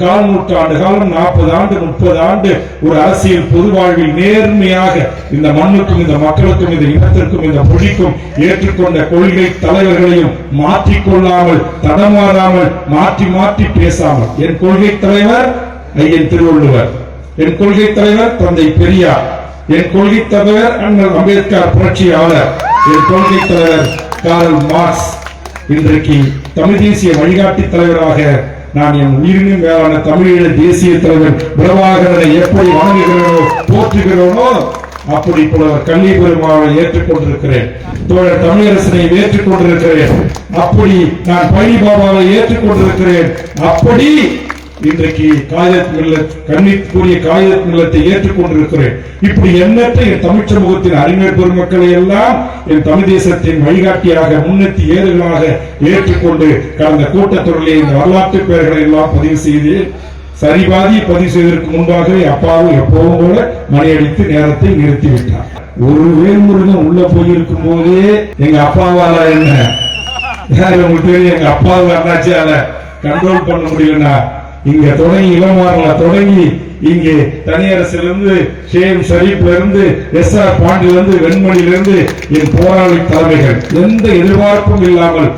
கால் நூற்றாண்டு காலம் 40 ஆண்டு 30 ஆண்டு ஒரு அரசியல் பொது வாழ்வில் நேர்மையாக இந்த மண்ணுக்கும் இந்த மக்களுக்கும் இந்த இனத்திற்கும் இந்த மொழிக்கும் ஏற்றுக்கொண்ட கொள்கை தலைவர்களையும் மாற்றிக்கொள்ளாமல் தடமாறாமல் மாற்றி மாற்றி பேசாமல் என் கொள்கை தலைவர் ஐயன் திருவள்ளுவர், என் கொள்கை தலைவர் தந்தை பெரியார், என் கொள்கை தலைவர் அண்ணல் அம்பேத்கர் புரட்சியாளர், என் கொள்கை தலைவர் கார்ல் மார்க்ஸ். இன்றைக்கு தமிழ் தேசிய வழிகாட்டி தலைவராக நான் என் உயிரினும் மேலான தமிழீழ தேசிய தலைவர் பிரபாகரனை எப்படி வணங்குகிறேனோ போற்றுகிறோனோ அப்படி புலவர் கல்வி பெருமாவை ஏற்றுக்கொண்டிருக்கிறேன், தோழர் தமிழரசனை ஏற்றுக்கொண்டிருக்கிறேன், அப்படி நான் பழனி பாபாவை ஏற்றுக்கொண்டிருக்கிறேன், அப்படி இன்றைக்கு காகிதத் மில்லத் கண்ணிற்குரிய காகிதத் மில்லத்தை ஏற்றுக்கொண்டிருக்கிறேன். இப்படி எண்ணற்ற என் தமிழ் சமூகத்தின் அறிஞர் பெருமக்களை எல்லாம் என் தமிழ் தேசத்தின் வழிகாட்டியாக முன்னெத்தி ஏறுகளாக ஏற்றுக்கொண்டு கடந்த கூட்டத்தொடரிலே இந்த வரலாற்று பெயர்களை எல்லாம் பதிவு செய்து சரிபாதி பதிவு செய்வதற்கு முன்பாகவே அப்பாவும் எப்பவும் போல மணியடித்து நேரத்தை நிறுத்திவிட்டார். ஒரு வேல்முருகன் உள்ள போயிருக்கும் போதே எங்க அப்பாவால என்ன உங்களுக்கு தெரியும், எங்க அப்பாவுக்கு அண்ணாச்சியால கண்ட்ரோல் பண்ண முடியலன்னா இங்க தொடங்கி இளமாறல தொடங்கி இங்கே தனியரசிலிருந்து ஷேம் ஷரீப்ல இருந்து எஸ் ஆர் பாண்டியிலிருந்து வெண்மணியிலிருந்து என் போராளி தலைமைகள் எந்த எதிர்பார்ப்பும் இல்லாமல்